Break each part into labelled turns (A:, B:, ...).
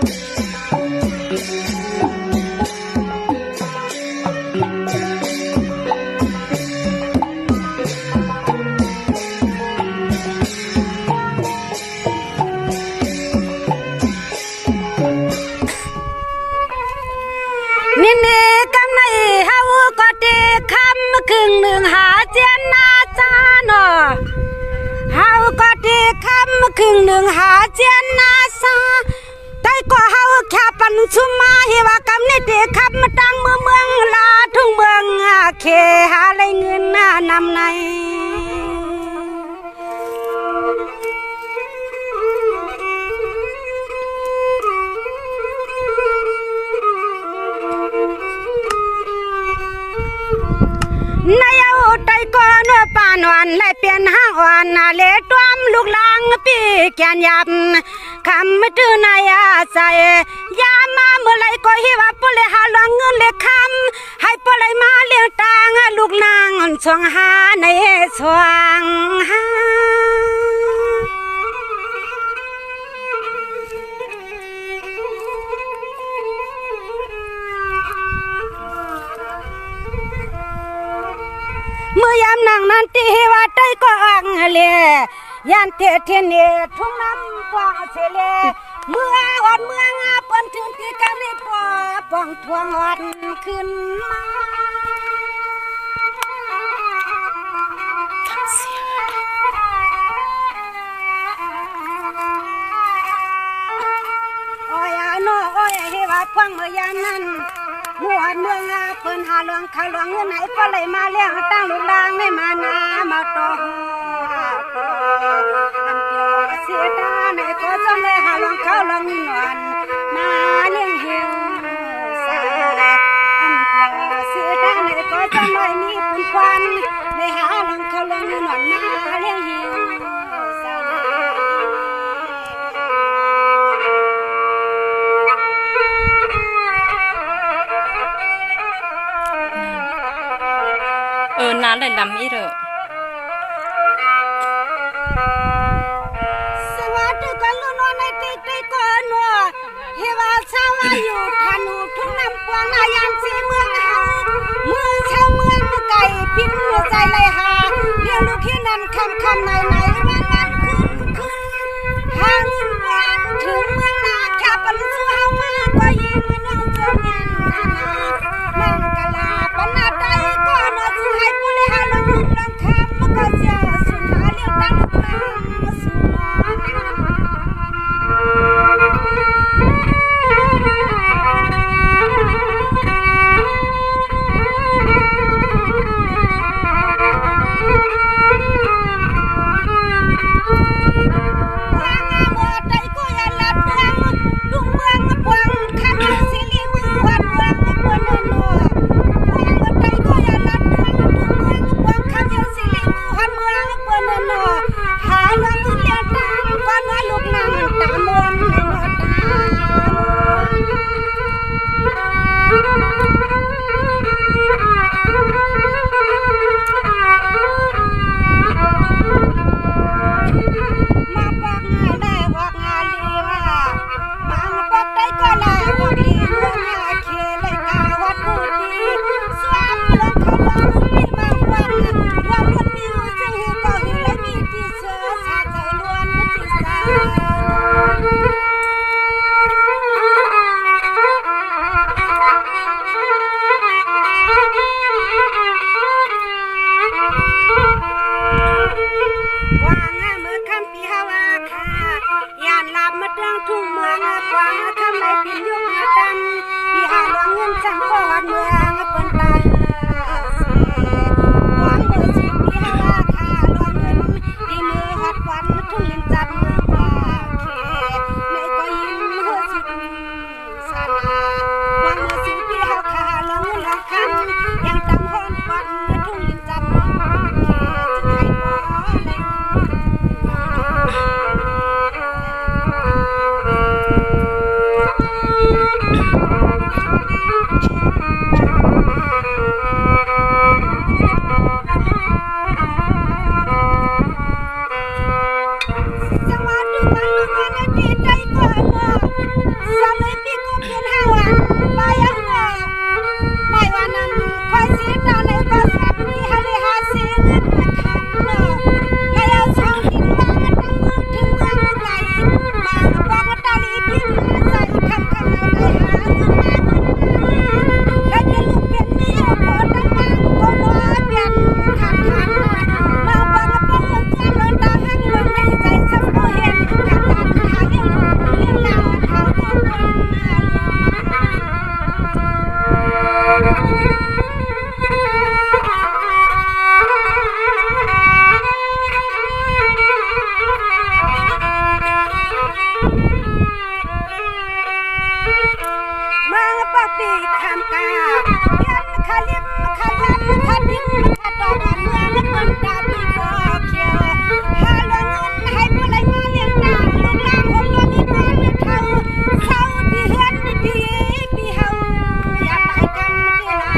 A: นี่กำในเฮาก็ตีคำครึ่งหนึ่งหาเจียนนาจาเนาะเฮาก็ตีคำครึ่งหนึ่งหาเจียนนาซาแต่ก็เฮาแค่ปันชุมมาเฮว่ากำนี่ตีคำมาตั้งเมืองลาทุ่งเมืองเคหาไรเงินนำในนายเอาไตก่อนปานวันและเปลี่ยนห้างอ่อนเลตวมลูกลางปีแกนยับคำไม่ตื่นนายใจยามาเมื่อไรก็หิวปเลยหาลวงเงินเลยคำให้ปเลยมาเลี้ยงตางลูกนางช่วงหาในช่วงหาเมื่อยามนางนั้นตีว่าใจก็อังเลยันเทเทเนทุ่งน้ำกว้างเสเลเมื่ออ่อนเมืองปนถึงที่กันเลยปอปองทวงอ่อนขึ้นมาโอ้ยโน่โอ้ยเฮว่าพวงเมื่อยามนั้นหมู่เมืองเปิ้นหาหลวงข้าหลวงเงินไหนก็เลยมาเลี้ยงตั้งลูกลางไม่มานามาตองอันเดียวเสียตาไหนก็จำเลยหาหลวงข้าหลวงนวลมาเลี้ยงเหี่ยวสาอันเดียวเสียตาไหนก็จำเลยมีปุ่นควันเลยหาหลวงข้าหลวงนวลมาเลี้ยงเหี่ยวสา
B: น้ำได้ดำอีเด้อ
A: สวัสดีกันลุนในตีก่อนนัวเฮว่าชาวอยู่ธนูทุ่งน้ำกวางนายันสีเมืองเมืองชาวเมืองไก่พิมพ์ใจเลยหาเรียกลูกที่นั่นคำไหนวันขึ้นหาเงินวันถึงเมืองนาแค่ปันสู้เฮามาก็ยิงน้องเจ้าเมียนนามังกลาปนาใจก็นอสุให้ผู้เลยหาลงลงคำมันก็เสียสุนหาเรียกดังมาสุทุ่งเมืองกว้างทำไรพิมพ์ยุคตันพี่หาหลวงเงินจังก็วัดเมืองเปิ้นตาหวังเบอร์สิพี่หาค่าหลวงเงินที่มือหัดวันทุ่งลินจับเมืองปาเคในก็ยิ้มหัวสิสานาหวังเบอร์สิพี่หาค่าหลวงเงินหลังคำยังตำห้อนวันทุ่งลินจับเมืองปาเคจะให้บ่เลย ปีคำกาเพียนคาลิบคาลับคาดิบคาตอกเมืองเปิ้นตาปีก็เขียวหาลงเงินให้ผู้ใดมาเลี้ยงตาลูกหลานของเรานี่ก็ไม่เท่าเศร้าที่เฮือนที่ปีเฮาอย่าไปกันเวลา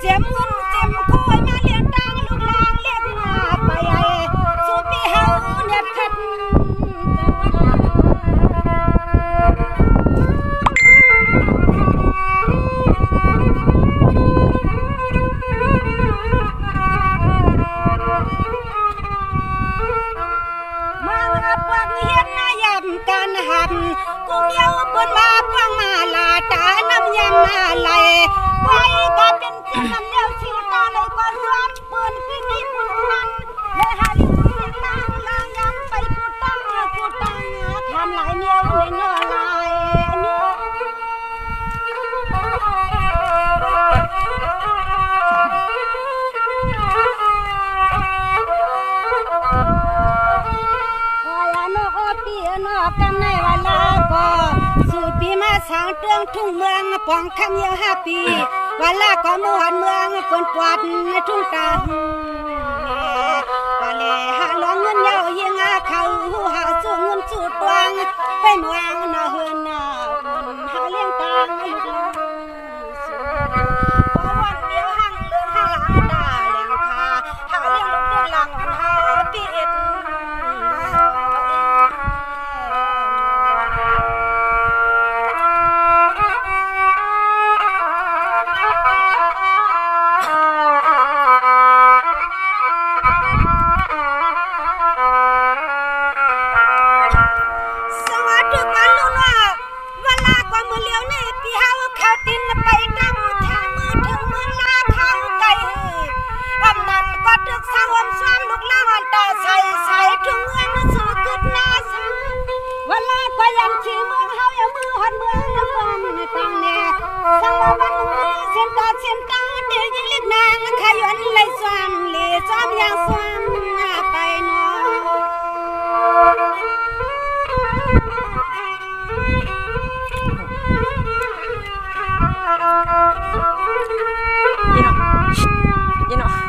A: เจ็บเงินเจ็บคอยมาเลี้ยงตังลูกหลานเลี้ยงมาไปไอ้สู่ปีเฮาเนี่ยคัดมางับวางเฮียนนายำการหันกูเมียวเปิ้นมาฟังมาลาตาน้ำยำมาไหลไว้ก็เป็นเพื่อนน้ำเลี้ยวชิวตาเลยก็ซ้อมเปิ้นพี่นี่ปุ่นมันเลยหาลิ้วเลี้ยงลางยำไปกูตั้งทำหลายเมียวเลยน้อยเนื้อกันในวันลาก็สู่ปีมาสางเตืองทุ่งเมืองปองคำเยอะ5 ปีวันลาก็มวนเมืองปนปวดในทุ่งตาก็เลยหาลองเงินเยาเยียงเขาหาสู้เงินสู้ตวงไปเมืองนาเฮือนนาหาเลี้ยงตังลูกหลานพอวันเดียวห่างเรื่องห่างหลังตาเลี้ยงพาหาเลี้ยงลูกเดือนหลังหาปีเอ็ด
B: you know